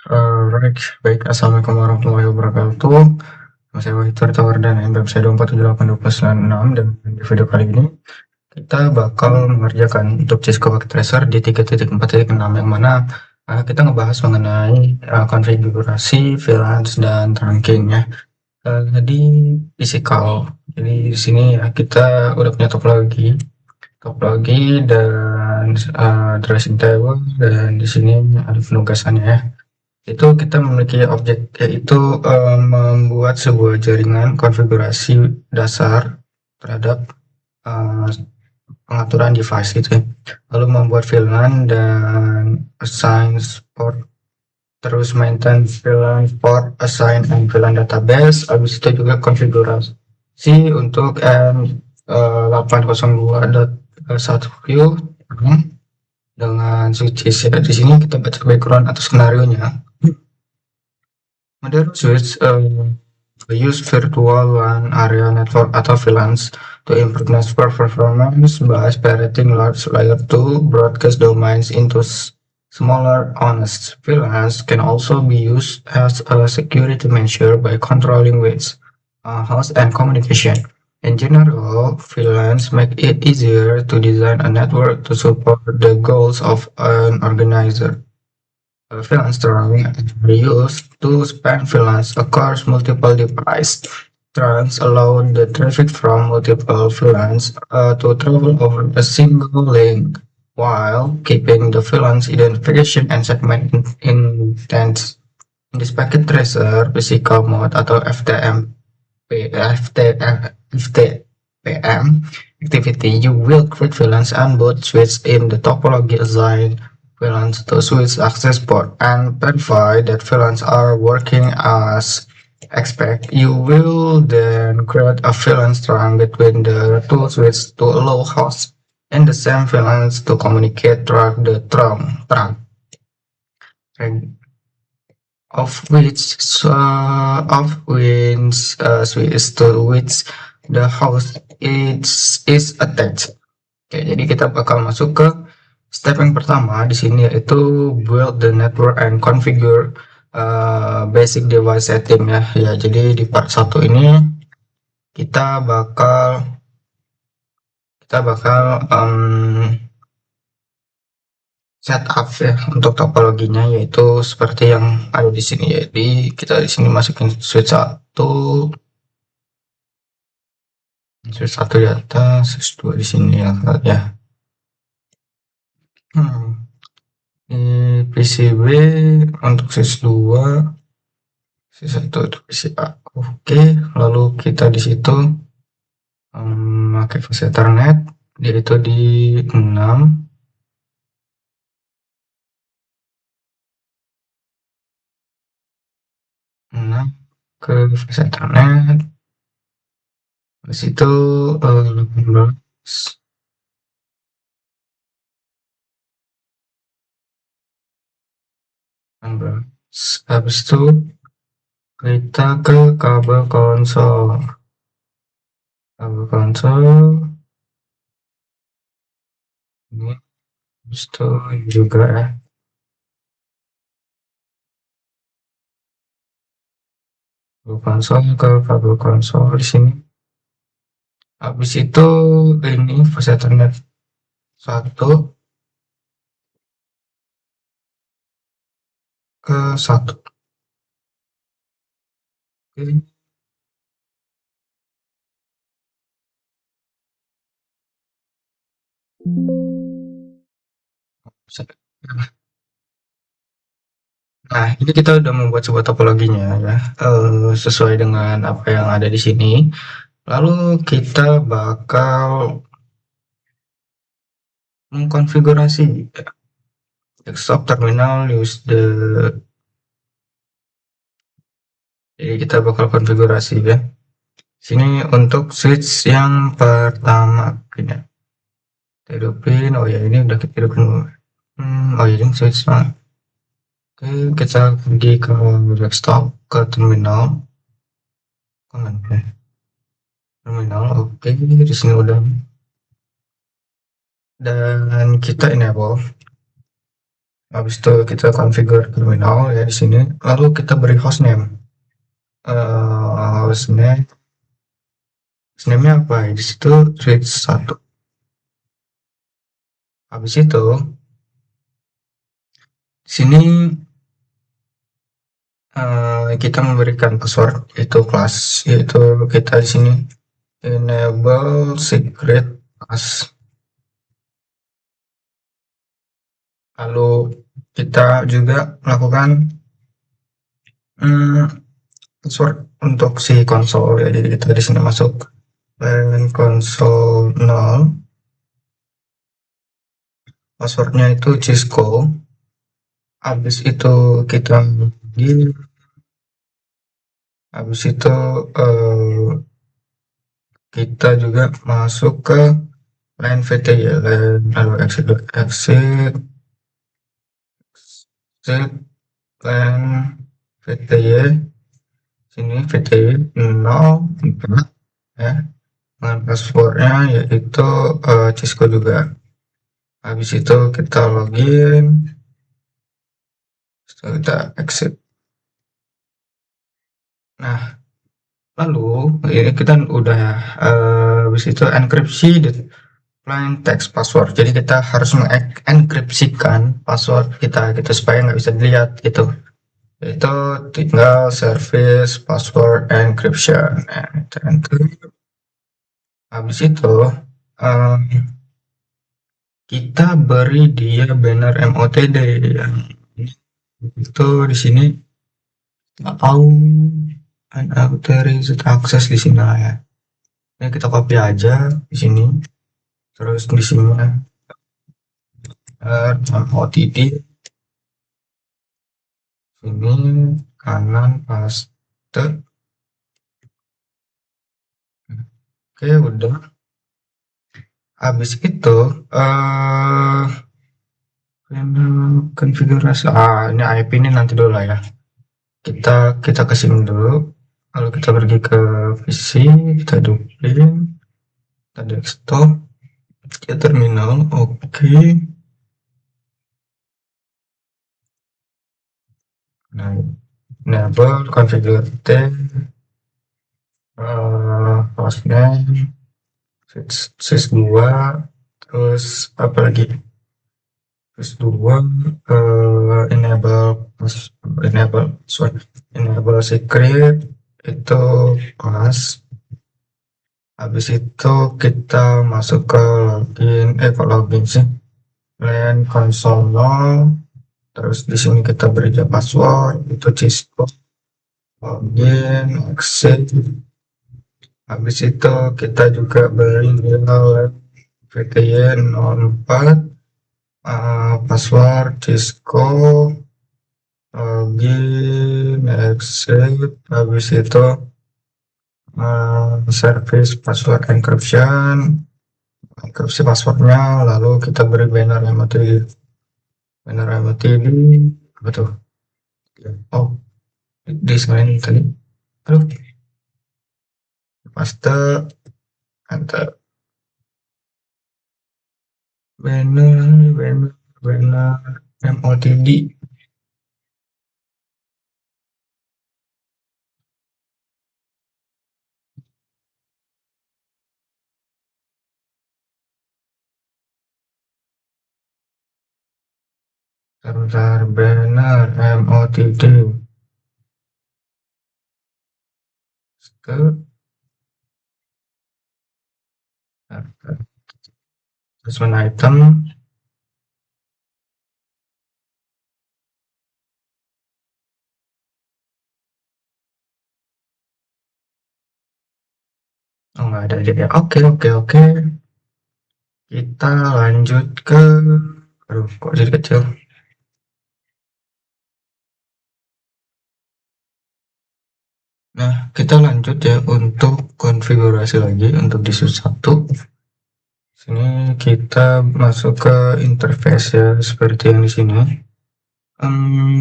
Baik. Assalamualaikum warahmatullahi wabarakatuh. Nama saya Wahid Tawardan, NPM saya 2478296, dan di video kali ini kita bakal mengerjakan untuk Cisco Packet Tracer di 3.4.6, yang mana kita ngebahas mengenai konfigurasi, VLANs, dan trunking ya. Di physical. Jadi di sini ya kita udah punya topologi dan dressing table, dan di sini ada penugasannya ya. Itu kita memiliki objek, yaitu membuat sebuah jaringan konfigurasi dasar terhadap pengaturan device gitu ya. Lalu membuat VLAN dan assign port, terus maintain VLAN port, assign and VLAN database. Habis itu juga konfigurasi untuk M802.1Q dengan switches ya. Di sini kita baca background atau skenario nya. Modern switch use virtual LAN area network atau VLANs to improve network performance by separating large layer 2 broadcast domains into smaller honest. VLANs can also be used as a security measure by controlling weights, host, and communication. In general, VLANs make it easier to design a network to support the goals of an organizer. VLANs trunks are used to span VLANs across multiple devices. Trunks allow the traffic from multiple VLANs to travel over a single link, while keeping the VLANs identification and segment intent. In this packet tracer physical mode atau FTPM activity, you will create VLANs and boot switch in the topology assigned VLANs to switch access port and verify that VLANs are working as expected. You will then create a VLAN trunk between the two switches to allow hosts and the same VLANs to communicate through the trunk of which switch to which the host is attached. Oke, jadi kita bakal masuk ke step yang pertama di sini, yaitu build the network and configure basic device setting ya. Ya, jadi di part 1 ini kita bakal setup ya untuk topologinya, yaitu seperti yang ada di sini. Jadi kita di sini masukin switch 1 di atas, switch 2 di sini ya. Di PCB untuk switch 2, switch 1 itu PCA. Oke, lalu kita di situ pakai fuse Ethernet, yaitu di 6 ke fuse Ethernet. Di situ 18. Habis itu kita ke kabel konsol. Ini habis itu juga ya. Kabel konsol di sini. Habis itu ini fuse Ethernet 1 ke 1. Oke. Nah, ini kita udah membuat sebuah topologinya ya, sesuai dengan apa yang ada di sini. Lalu kita bakal mengkonfigurasi desktop terminal jadi kita bakal konfigurasi ya. Sini untuk switch yang pertama ini. Kita hidupin. Oh ya, ini udah kita hidupin. Oh ya, ini switch. Oke, kita pergi ke desktop, ke terminal. Oke, di sini udah. Dan kita enable Habis itu kita configure terminal ya di sini. Lalu kita beri hostname. Hostname-nya apa ya? Di situ switch 1. Habis itu di sini kita memberikan password itu kelas, yaitu kita di sini enable secret pass. Lalu kita juga melakukan password untuk si konsol ya. Jadi kita di sini masuk console 0, passwordnya itu Cisco. Habis itu kita habis itu kita juga masuk ke line VTY, lalu exit line VTY, sini VTY 04 ya, dengan passwordnya yaitu Cisco juga. Habis itu kita login, setelah kita exit. Nah, lalu ini kita udah habis itu enkripsi plain text password. Jadi kita harus mengenkripsikan password kita gitu supaya nggak bisa dilihat gitu. Itu tinggal service password encryption. Nah, habis itu kita beri dia banner MOTD yang itu di sini unauthorized access di sini lah ya. Ini kita copy aja di sini. Terus di sini MOTD ini kanan paste. Oke, udah. Habis itu konfigurasi ini IP ini nanti dulu lah ya. Kita ke sini dulu, lalu kita pergi ke PC, kita duplik, kita desktop, kita terminal, oke. Nah, enable configure hostname sys 2, terus apa lagi, sys 2 enable secret itu pas. Habis itu kita masuk ke login sih, line console 0. Terus di sini kita beri password itu Cisco, login, exit. Habis itu kita juga beri VTY 04, password Cisco, login, exit. Habis itu service password encryption, enkripsi passwordnya. Lalu kita beri banner MOTD apa tuh? Oh, di sini tadi. Aduh, paste, enter. Banner MOTD. Bentar, banner MOTD. Adjustment item. Oh, nggak ada aja ya. Oke. Kita lanjut ke, aduh kok jadi kecil. Nah, kita lanjut ya untuk konfigurasi lagi untuk di sys 1. Sini kita masuk ke interface ya, seperti yang di sini.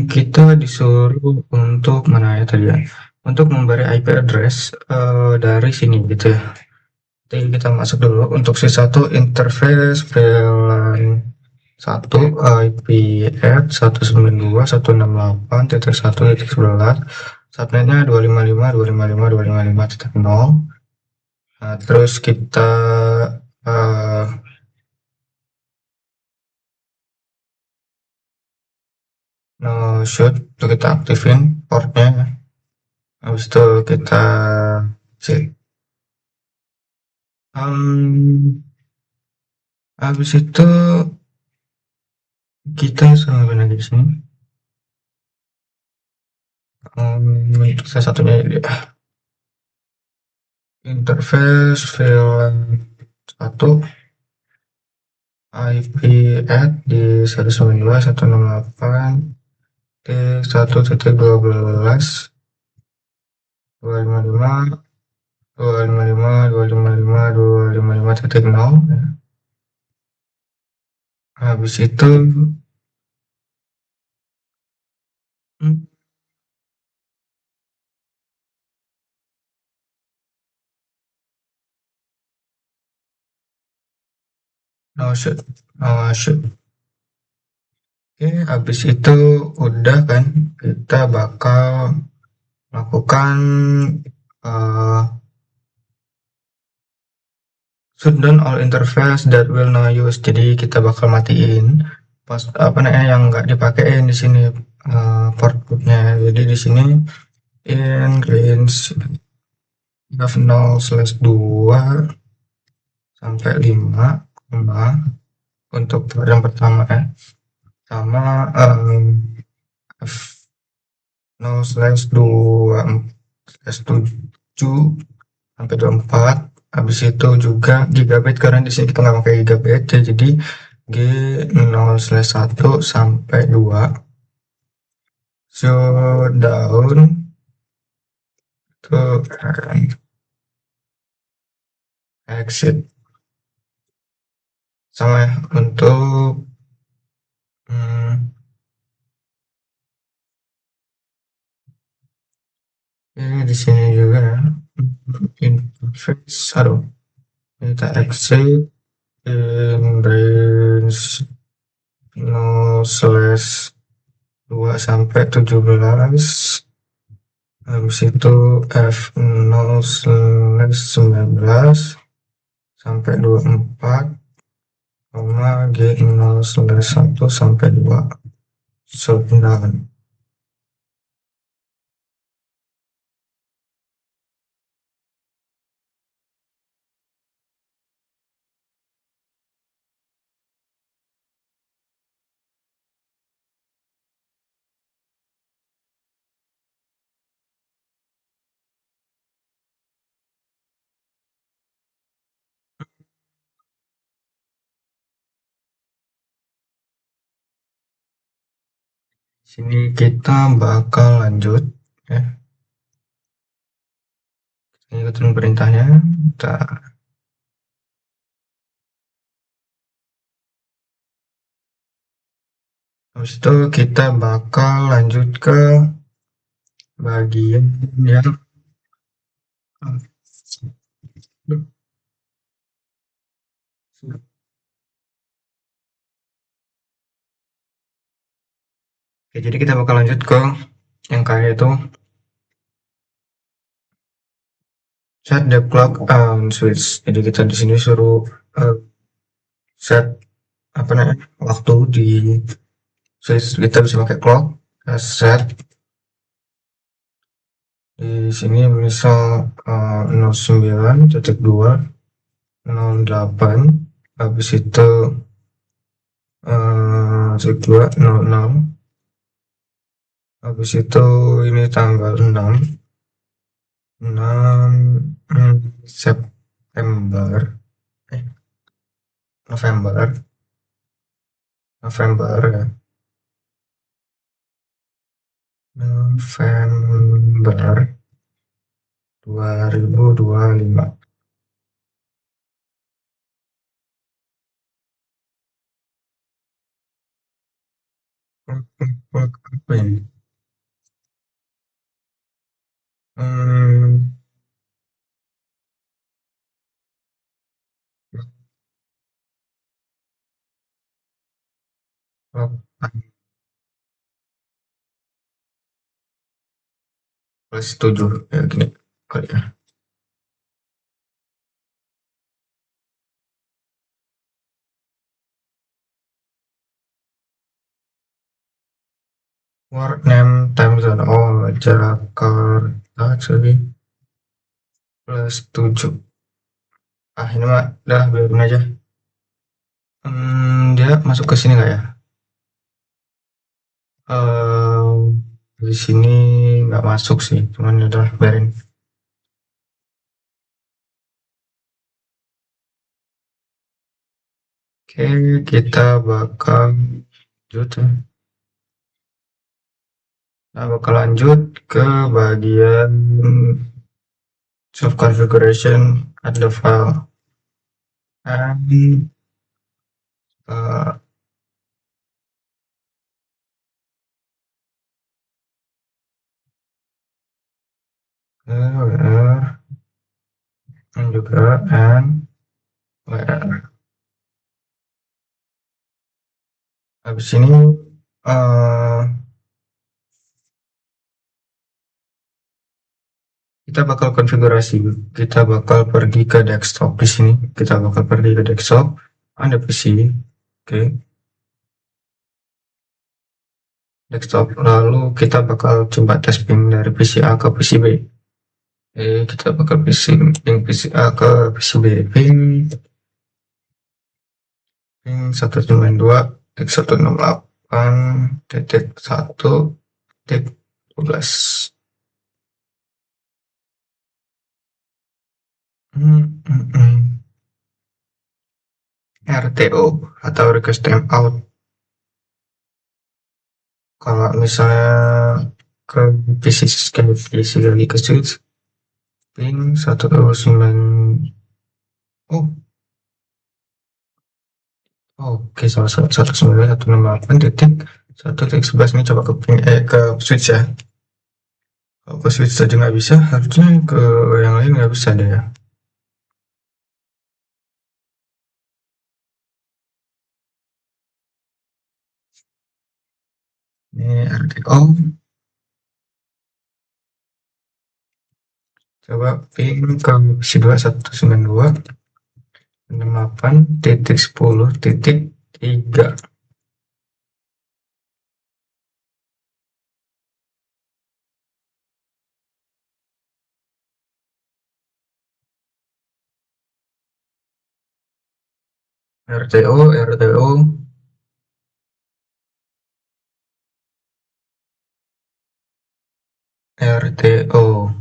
Kita disuruh untuk mana ya tadi ya, untuk memberi IP address dari sini gitu ya. Jadi kita masuk dulu untuk sys 1 interface VLAN Satu IP at 192.168.1.11, subnetnya 255.255.255.0. Nah, terus kita uh, no shoot itu kita aktifin portnya, habis itu kita cek. Habis itu kita sampai lagi di sini. Untuk salah satunya ya, interface film 1 IP at di 192.168 t 1.12 255 255 ya. Habis itu hmm, no shoot, no shoot. Oke, habis itu udah kan kita bakal lakukan uh, shutdown all interface that will not use. Jadi kita bakal matiin pas apa namanya yang nggak dipakein di sini port bootnya. Jadi di sini in range 0/2 sampai 5, untuk port yang pertama ya, sama f 0/2/7 sampai 24. Habis itu juga gigabit, karena di sini kita nggak pakai gigabit ya, jadi G 0/1 sampai 2. Shutdown to exit. Sama ya untuk ini di sini juga ya, interface, aduh, kita exit in range 0/2 sampai 17. Habis itu F 0/19 sampai 24, G 0/1 sampai 2. Shutdown. Sini kita bakal lanjut ya, ikutin perintahnya. Kita habis itu kita bakal lanjut ke bagian yang oke, jadi kita bakal lanjut ke yang kayak itu set the clock on switch. Jadi kita di sini suruh set apa namanya waktu di switch. Kita bisa pakai clock, set di sini misal 09.208, habis itu 2.00, habis itu ini tanggal 6 September, November ya, November 2025. Apa ini? Hmm, plus 7 ya gini kali ya. Word name time zone, oh Jakarta sorry, plus 7. Ini mah udah biarin aja. Dia masuk ke sini nggak ya? Eee, di sini nggak masuk sih, cuman ya udah biarin. Oke, kita bakal lanjut ya. Kita bakal lanjut ke bagian soft configuration at the file and uh, where dan juga and where. Habis ini uh, kita bakal konfigurasi. Kita bakal pergi ke desktop di sini. Kita bakal pergi ke desktop. Ada PC. Oke. Desktop. Lalu kita bakal coba tes ping dari PC A ke PC B. Oke, kita bakal ping PC A ke PC B. Ping 192.168.1.12. RTO atau request timeout. Kalau misalnya ke PC lagi ke switch ping 129. Oh, oke, salah 191.168.1.11 ini coba ke ping ke switch ya. Kalau ke switch saja nggak bisa, harusnya ke yang lain nggak bisa deh ya. Ini RTO. Coba ping ke PC 2192.168.10.3. RTO, RTO, RTO.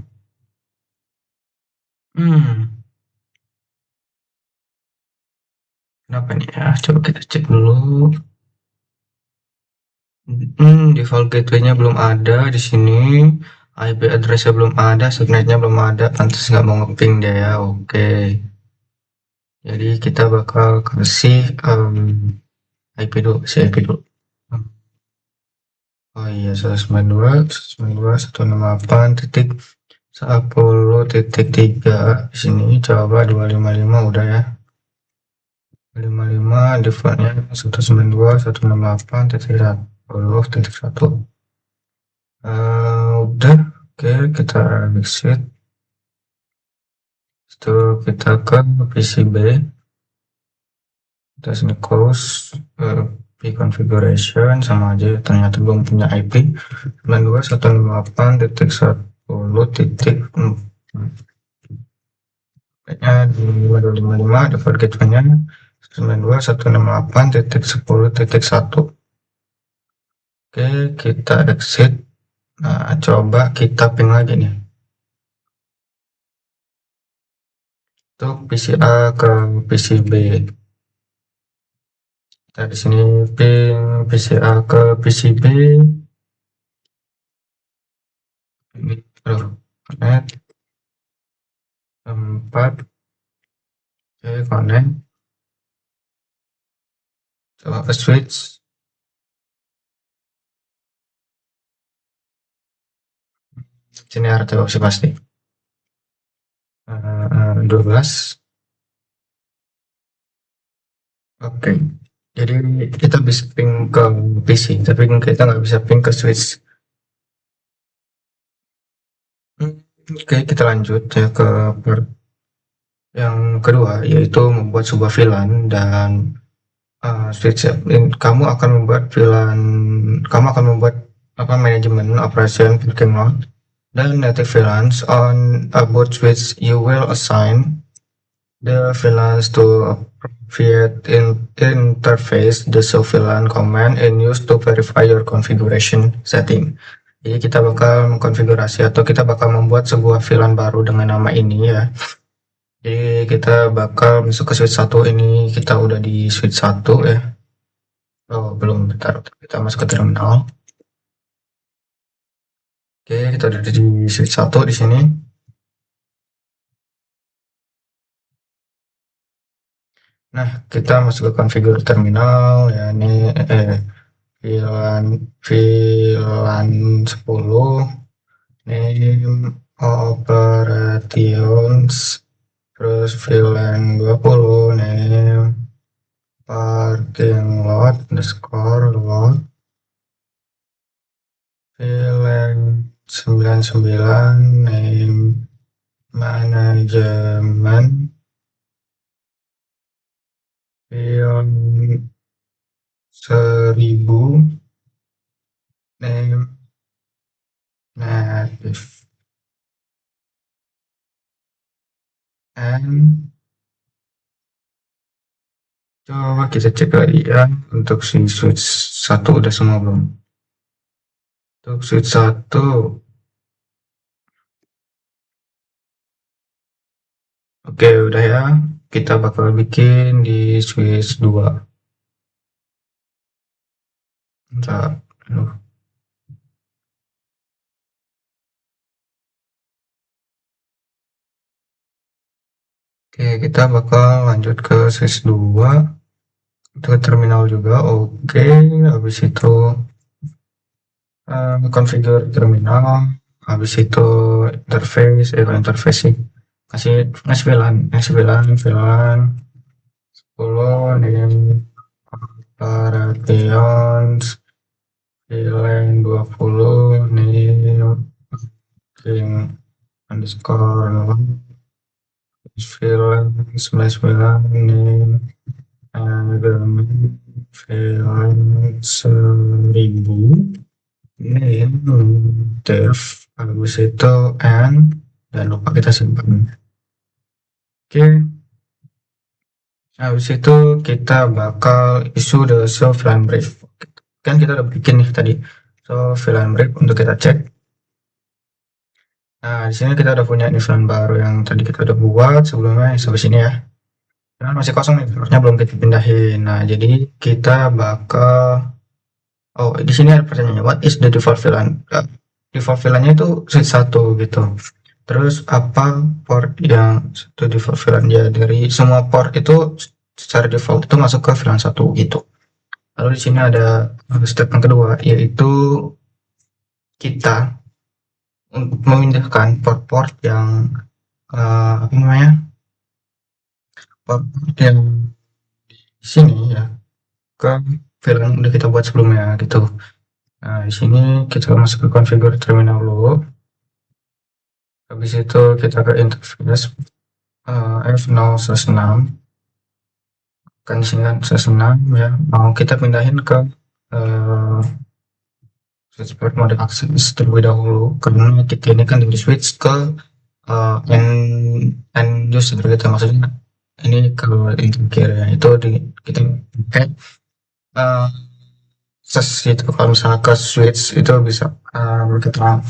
Kenapa nih ya? Coba kita cek dulu. Default gateway-nya belum ada di sini. IP address-nya belum ada, subnet-nya belum ada, pantas nggak mau ngeping dia ya. Oke. Jadi kita bakal kasih IP dulu, kasih IP dulu. Oh iya, 192.168.10.3 di sini coba 255 udah ya. 255 defaultnya 192.168.10.1. Udah, oke kita exit. Setelah kita ke PC B, kita sini close IP configuration sama aja ternyata belum punya IP 92.168.10.4 nya di 5255 default gateway-nya 92.168.10.1. Oke, kita exit. Nah, coba kita ping lagi nih. Untuk PC A ke PC B. Kita di sini ping PC A ke PC B. Ini connect 4. Oke, connect. Coba ke switch. Sini RTO sih pasti. 12. Oke. Jadi kita bisa ping ke PC, tapi kita nggak bisa ping ke switch. Hmm, oke, kita lanjut ya ke part yang kedua, yaitu membuat sebuah VLAN dan switch ya. Kamu akan membuat apa manajemen operation parking lot dan native VLANs on a boot switch. You will assign the VLANs to appropriate interface, the show VLAN command and use to verify your configuration setting. Jadi kita bakal mengkonfigurasi atau kita bakal membuat sebuah VLAN baru dengan nama ini ya. Jadi kita bakal masuk ke switch 1 ini, kita udah di switch 1 ya. Oh, belum, bentar. Kita masuk ke terminal. Oke, kita udah di switch 1 di sini. Nah, kita masuk ke configure terminal ya, ini VLAN VLAN 10 name operations, terus VLAN 20 name parking lot underscore lot, VLAN 99 name manajemen, VLAN 1000 name native and coba kita cek lagi ya untuk si switch 1 udah semua belum. Untuk switch 1 oke udah ya, kita bakal bikin di switch 2. Bentar. Aduh. Oke, kita bakal lanjut ke switch 2 ke terminal juga. Oke, habis itu configure terminal, habis itu interface sih, ngasih VLAN 10 name operations, VLAN 20 name king underscore VLAN 99 name VLAN 1000 name dev, habis itu dan lupa kita simpan. Oke, habis itu kita bakal issue the show VLAN brief. Kan kita udah bikin nih tadi so VLAN brief untuk kita cek. Nah, di sini kita udah punya ini VLAN baru yang tadi kita udah buat sebelumnya sampai sini ya. Karena masih kosong nih, harusnya belum kita pindahin. Nah, jadi kita bakal di sini ada pertanyaannya, what is the default VLAN? Default VLAN-nya itu switch 1 gitu. Terus apa port yang satu default VLAN ya, dari semua port itu secara default itu masuk ke VLAN 1 gitu. Lalu di sini ada step yang kedua, yaitu kita memindahkan port-port yang apa namanya, port yang di sini ya ke VLAN yang udah kita buat sebelumnya gitu. Nah, di sini kita masuk ke configure terminal dulu. Habis itu kita ke interface F0/6. Kan di sini kan /6 ya. Mau kita pindahin ke switch port mode access terlebih dahulu karena kita ini kan dari switch ke end user gitu, maksudnya ini ke kiri ya, itu kita pakai access gitu. Kalau misalnya ke switch itu bisa kita,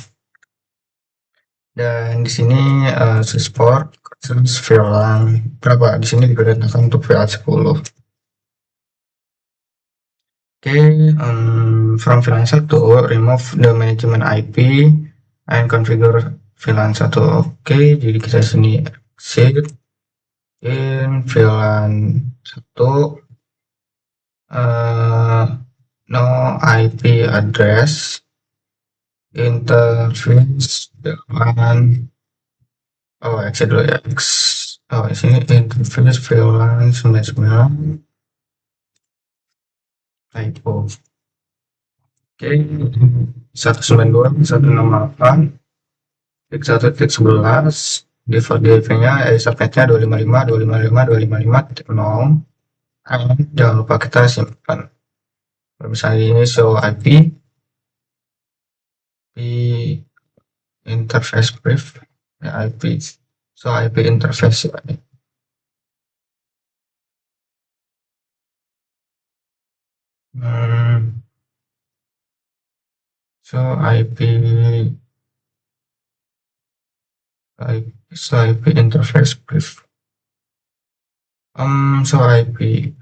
dan di sini switch port terus VLAN berapa di sini digunakan untuk VLAN 10. From VLAN 1 remove the management IP and configure VLAN 1. Jadi kita sini exit in VLAN 1 no IP address interface VLAN exit dulu ya, di sini interface VLAN 99 typo. 192.168 tik 1 tik 11 default IP-nya subnetnya 255.255.255.0. Jangan lupa kita simpan. Misalnya ini show IP di interface brief ya, IP so IP interface ya. So IP interface brief. So IP.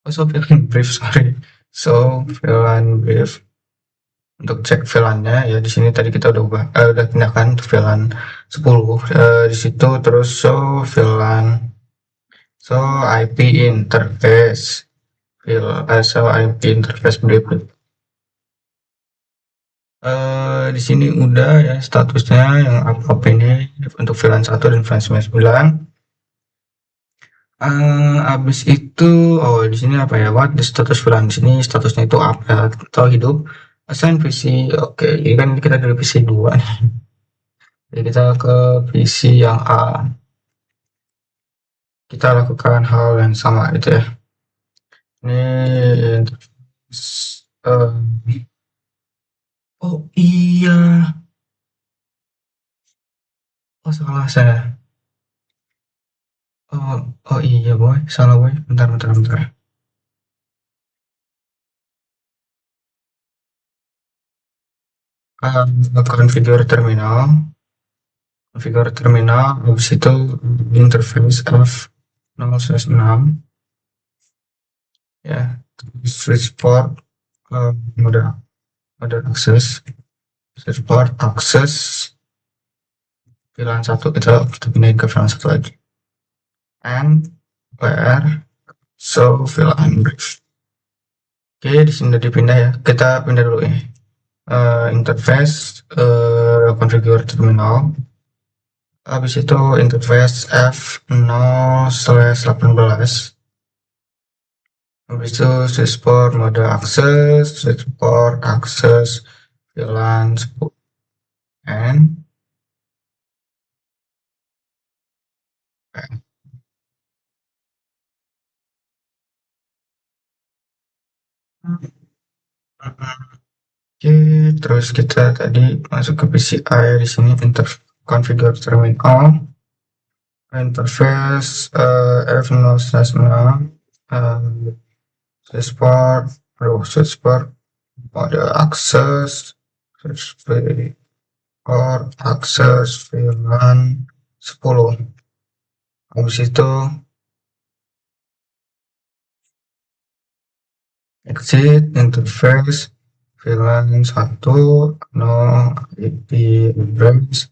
So VLAN brief, sorry. So VLAN brief untuk cek VLAN-nya ya, di sini tadi kita udah pindahkan untuk VLAN 10 di situ, terus VLAN IP interface IP interface brief. Di sini udah ya statusnya yang apa ini untuk VLAN 1 dan VLAN 99. Habis itu di sini apa ya, what the status VLAN, di sini statusnya itu apa atau hidup. Assign PC, oke, ini kan kita dari PC 2 nih. Jadi kita ke PC yang A. Kita lakukan hal yang sama gitu ya. Ini oh iya, salah saya. Oh iya boy, salah boy, bentar. Configure terminal, habis itu interface F0/6 ya, switch port, mode akses, switch port akses VLAN 1, kita pindahin ke VLAN 1 lagi, and where VLAN brief. Oke, di sini udah dipindah ya, kita pindah dulu ini interface configure terminal. Habis itu interface F0/18. Habis itu switchport mode akses, switchport akses VLAN 10 and oke, terus kita tadi masuk ke PCI, di sini configure terminal, interface F0/6, switchport mode akses, switchport akses VLAN 10. Habis itu exit interface VLAN 1 no IP address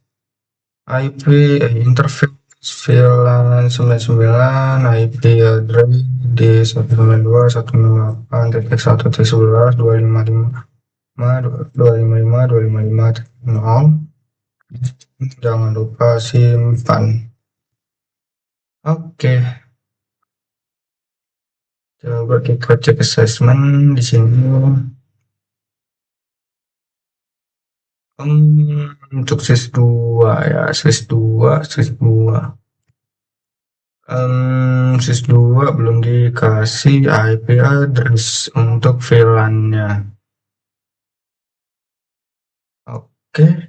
IP interface VLAN 99 IP address di 192.168.11.255.255.255.0. Jangan lupa simpan. Oke, coba kita cek assessment di sini. Untuk sys 2 ya, sys 2 sys 2 belum dikasih IP address untuk VLAN-nya. Oke.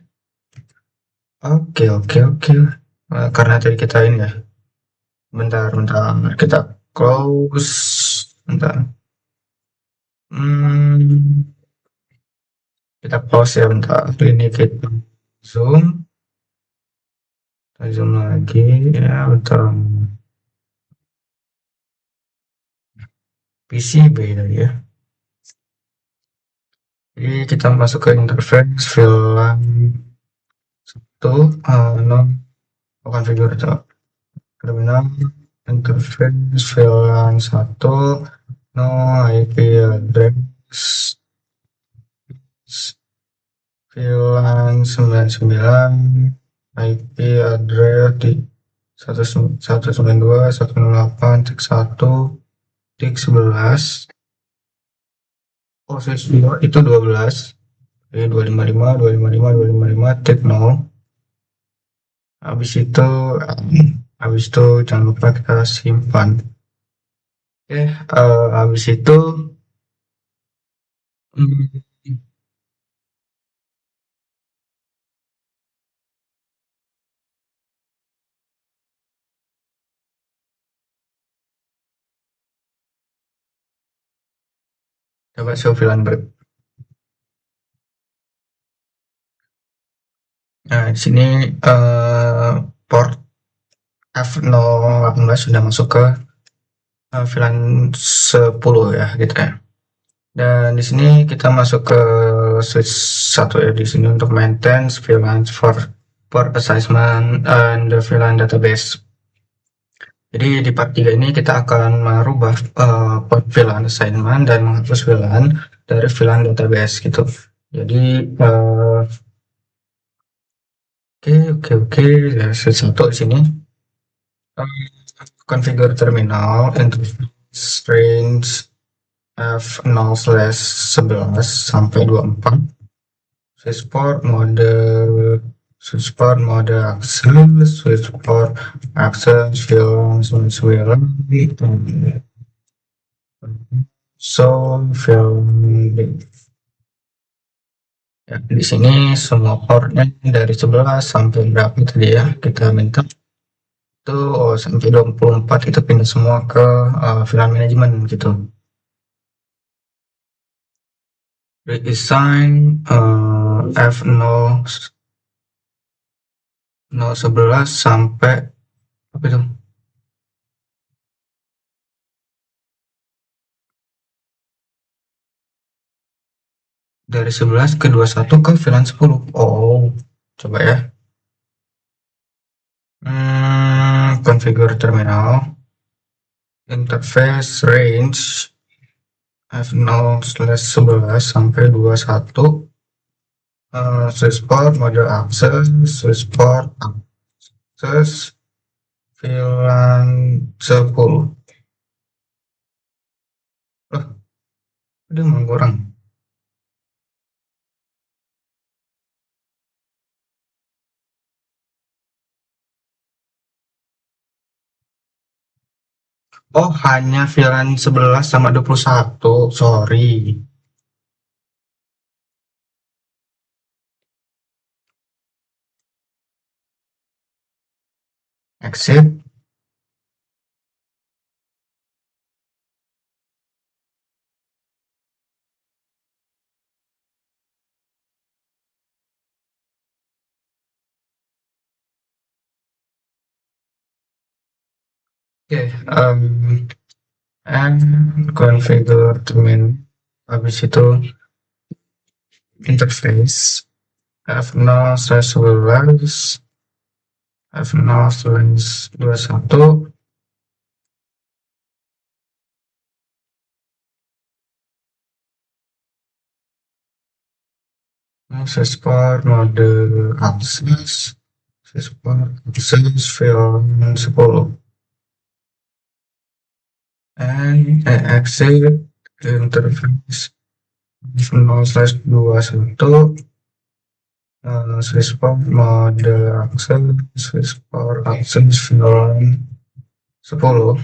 Karena tadi kita ini ya, bentar kita close, bentar. Kita pause ya bentar. Ini kita zoom lagi ya, bentar. PCB ya. Jadi kita masuk ke interface VLAN 1 configure terminal interface VLAN 1 no IP address VLAN 99 IP address di 192.168.1 tik 11 Oh, switch 2 itu 12. Jadi 255, 255, 255, take 0. Habis itu, jangan lupa kita simpan. Oke, habis itu, hmm, coba show VLAN break. Nah, di sini port F018 sudah masuk ke VLAN 10 ya, gitu ya. Dan di sini kita masuk ke switch 1 ya, di sini untuk maintain VLAN for port assignment and the VLAN database. Jadi di part 3 ini kita akan merubah port VLAN assignment dan menghapus VLAN dari VLAN database gitu. Jadi oke, ya, switch 1 di sini. Configure terminal interface range F0/11 sampai 24. Switchport mode access, switchport access film so film. Ya, di sini semua portnya dari 11 sampai berapa tadi ya kita minta itu sampai 24 itu pindah semua ke VLAN manajemen gitu. Reassign F0 011 sampai apa itu? Dari 11 ke 21 ke VLAN 10. Oh, coba ya. Configure terminal interface range F0/11 sampai 21. Switchport mode access, switchport access VLAN 10. Dia mengkurang. Oh, hanya VLAN 11 sama 21. Sorry. Exit. Oke, and configure terminal. Habis itu interface F0/11 F0/21 switchport mode access switchport access VLAN 10 and exit interface F0/21 switchport mode access switchport access VLAN 10.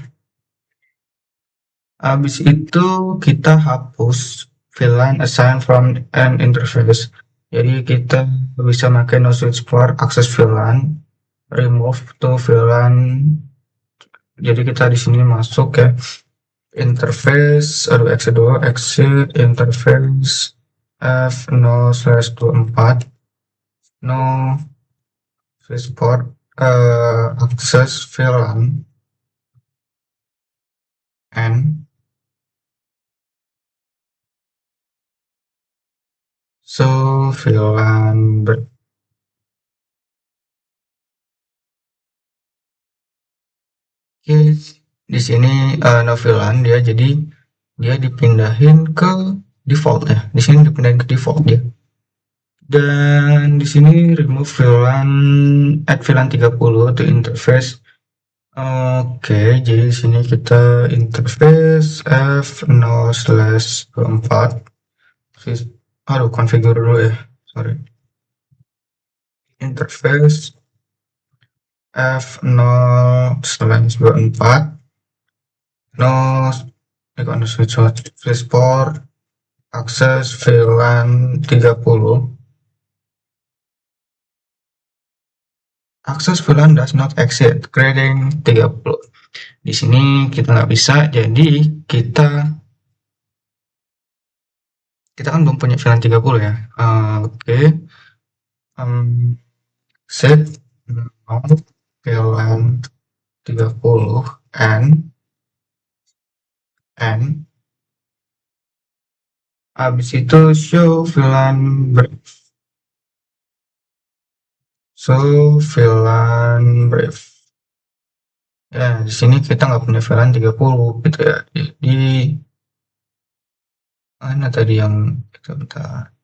Habis itu kita hapus VLAN assign from an interface. Jadi kita bisa pakai no switchport access VLAN, remove to VLAN. Jadi kita di sini masuk ke interface, exit dulu, exit interface F0/24 no switchport access VLAN and so VLAN Oke, di sini no VLAN dia, jadi dia dipindahin ke default ya. Di sini dipindahin ke default ya. Dan di sini remove VLAN, add VLAN 30 to interface. Oke, jadi di sini kita interface F0/24 Aduh, configure dulu ya. Sorry. Interface F0/24 no icon switch port akses VLAN 30. Akses VLAN does not exceed grading 30. Di sini kita nggak bisa, jadi kita kan belum punya VLAN 30 ya. Oke. Set VLAN 30 and habis itu show VLAN brief. Ya, di sini kita nggak punya VLAN 30 gitu ya. Jadi mana tadi yang bentar.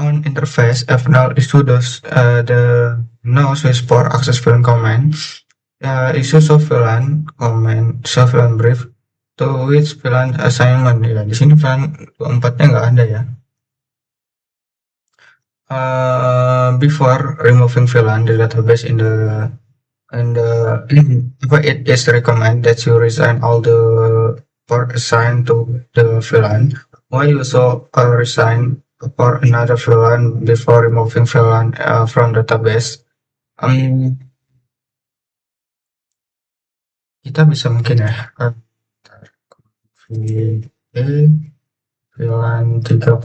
On interface F0 issue the no switch port access VLAN command. Issue show VLAN command show VLAN brief to which VLAN assignment. Ya, di sini VLAN 24-nya nggak ada ya. Before removing VLAN the database it is recommended that you resign all the port assigned to the VLAN. Why you also resign for another VLAN before removing VLAN from database? Kita bisa mungkin ya VLAN 30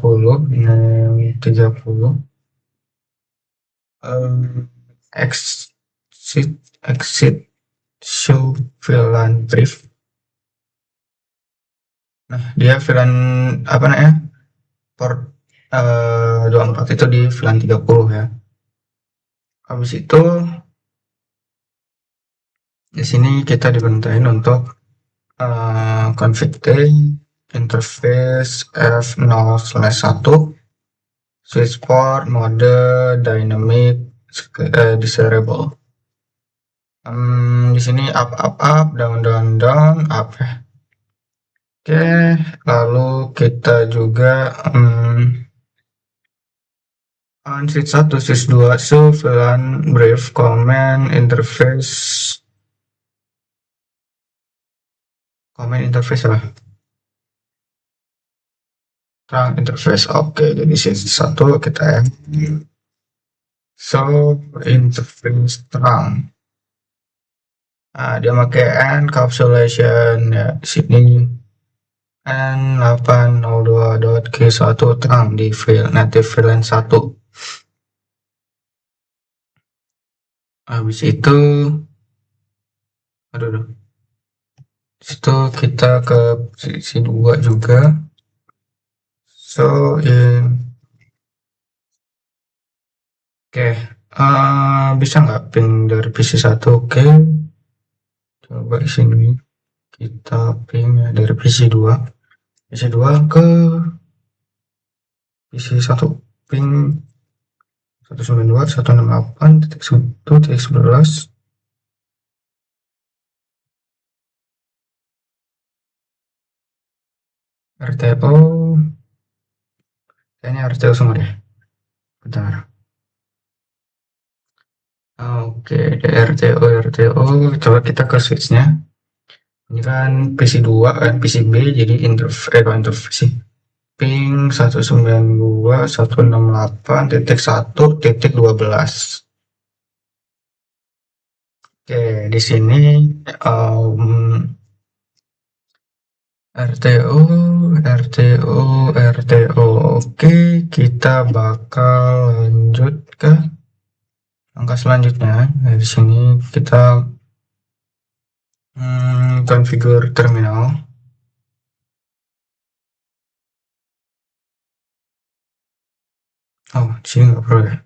exit show VLAN brief. Nah, dia VLAN apa namanya? Port 24 itu di VLAN 30 ya. Habis itu di sini kita dimintain untuk config interface F0/1 switch port mode dynamic desirable. Di sini up down up ya. Oke, lalu kita juga on switch 1 switch 2 show VLAN brief command interface apa? Terang interface. Oke, jadi switch 1 kita show interface terang. Nah, dia pakai encapsulation ya di sini n802.g1 terang di native VLAN 1. Habis itu kita ke posisi 2 juga. So oke, bisa nggak ping dari PC 1? Oke, coba di sini kita ping dari PC 2 ke PC 1, ping 192.168.1.11. RTO kayaknya RTO semua deh, bentar. Oke, RTO coba kita ke switchnya. Ini kan PC 2 kan PC B, jadi interface ping 192.168.1.12. Oke, di sini RTO. Oke, kita bakal lanjut ke langkah selanjutnya. Nah, di sini kita configure terminal. Oh, di sini nggak perlu ya.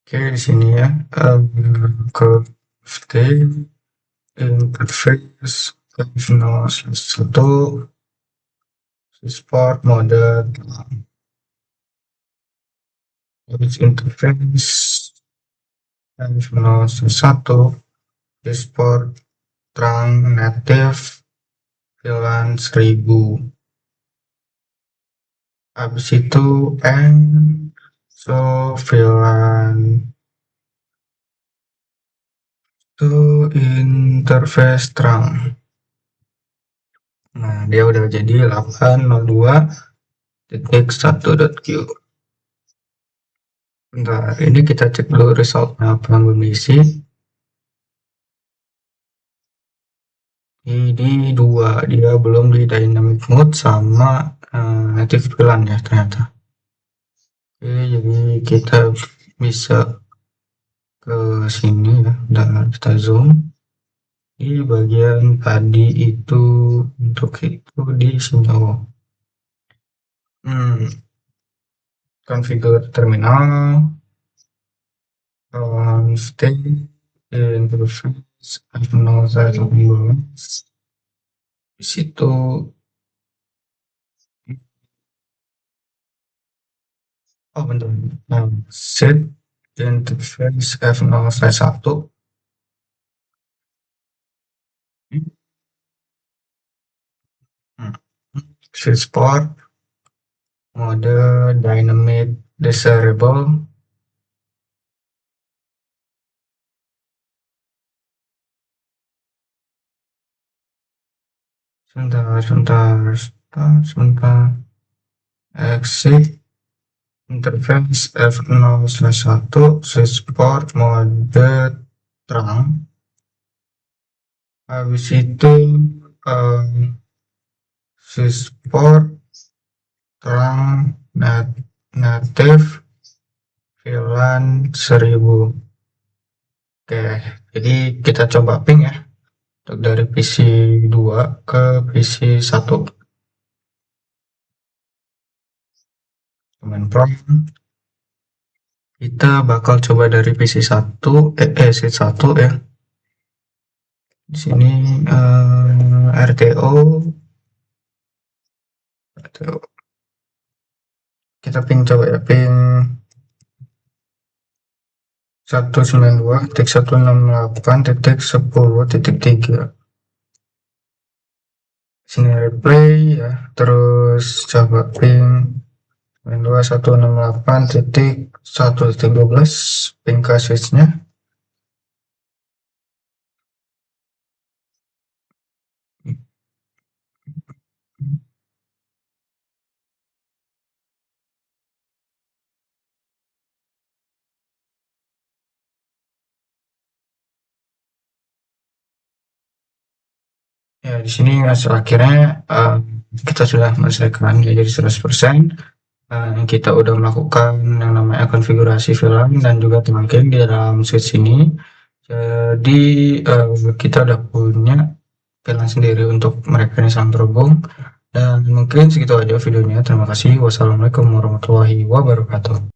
Oke, di sini ya ke interface F0/1 support mode. Its interface F01 export trunk native VLAN 1000. Habis itu so VLAN to interface trunk. Nah, dia udah jadi 802.1.q. Bentar, ini kita cek dulu resultnya apa yang belum diisi. Ini 2, dia belum di dynamic mode sama native VLAN ya ternyata. Oke, jadi kita bisa ke sini ya, dan kita zoom. Di bagian tadi itu untuk itu di sini. Configure terminal, state interface F01. Di situ bentar, set interface F01. Switchport mode dynamic desirable. Sebentar. Exit interface F0/1 switchport mode trunk. Habis itu switchport trunk native VLAN 1000. Oke, jadi kita coba ping ya untuk dari PC 2 ke PC 1. Command prompt. Kita bakal coba dari PC 1 seat 1 ya. Di sini RTO. Kita ping coba ya, ping 192.168.10.3. Sini replay ya, terus coba ping 168.1.12 ping ke switchnya. Ya, di sini hasil akhirnya kita sudah menyelesaikan jadi 100%. Kita udah melakukan yang namanya konfigurasi VLAN dan juga trunking di dalam switch ini. Jadi kita udah punya VLAN sendiri untuk mereka yang sedang terhubung. Dan mungkin segitu aja videonya. Terima kasih. Wassalamualaikum warahmatullahi wabarakatuh.